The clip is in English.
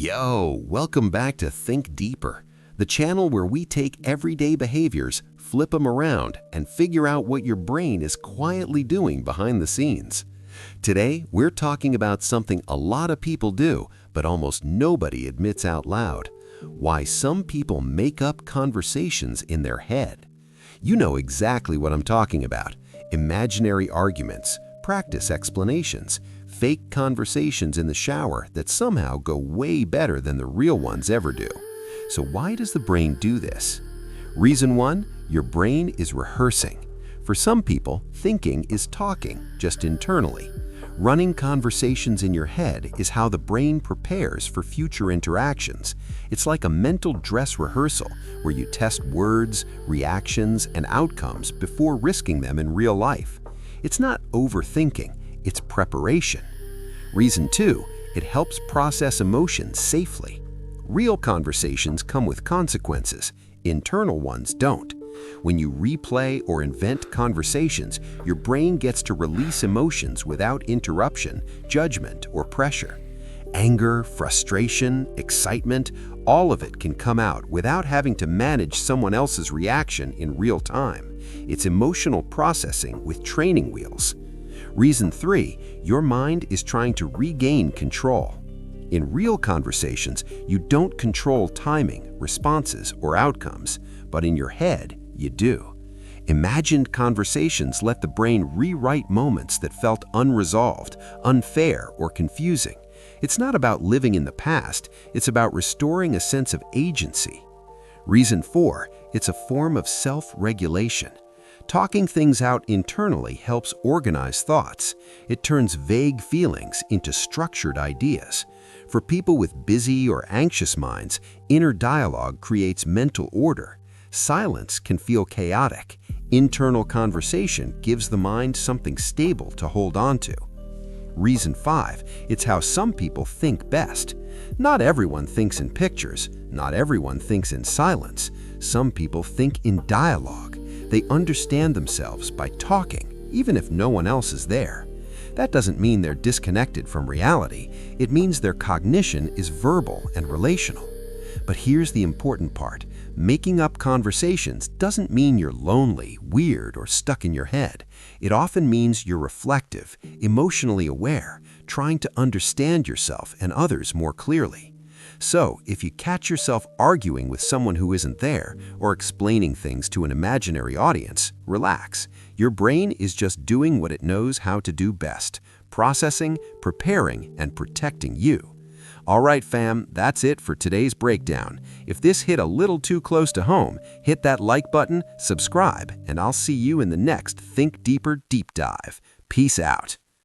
Yo, welcome back to Think Deeper, the channel where we take everyday behaviors, flip them around, and figure out what your brain is quietly doing behind the scenes. Today, we're talking about something a lot of people do, but almost nobody admits out loud: why some people make up conversations in their head. You know exactly what I'm talking about: imaginary arguments, practice explanations, fake conversations in the shower that somehow go way better than the real ones ever do. So why does the brain do this? Reason one, your brain is rehearsing. For some people, thinking is talking, just internally. Running conversations in your head is how the brain prepares for future interactions. It's like a mental dress rehearsal where you test words, reactions, and outcomes before risking them in real life. It's not overthinking, it's preparation. Reason two, it helps process emotions safely. Real conversations come with consequences, internal ones don't. When you replay or invent conversations, your brain gets to release emotions without interruption, judgment, or pressure. Anger, frustration, excitement, all of it can come out without having to manage someone else's reaction in real time. It's emotional processing with training wheels. Reason three, your mind is trying to regain control. In real conversations, you don't control timing, responses, or outcomes, but in your head, you do. Imagined conversations let the brain rewrite moments that felt unresolved, unfair, or confusing. It's not about living in the past, it's about restoring a sense of agency. Reason four, it's a form of self-regulation. Talking things out internally helps organize thoughts. It turns vague feelings into structured ideas. For people with busy or anxious minds, inner dialogue creates mental order. Silence can feel chaotic. Internal conversation gives the mind something stable to hold on to. Reason five, it's how some people think best. Not everyone thinks in pictures. Not everyone thinks in silence. Some people think in dialogue. They understand themselves by talking, even if no one else is there. That doesn't mean they're disconnected from reality. It means their cognition is verbal and relational. But here's the important part. Making up conversations doesn't mean you're lonely, weird, or stuck in your head. It often means you're reflective, emotionally aware, trying to understand yourself and others more clearly. So, if you catch yourself arguing with someone who isn't there, or explaining things to an imaginary audience, relax. Your brain is just doing what it knows how to do best: processing, preparing, and protecting you. All right, fam, that's it for today's breakdown. If this hit a little too close to home, hit that like button, subscribe, and I'll see you in the next Think Deeper Deep Dive. Peace out.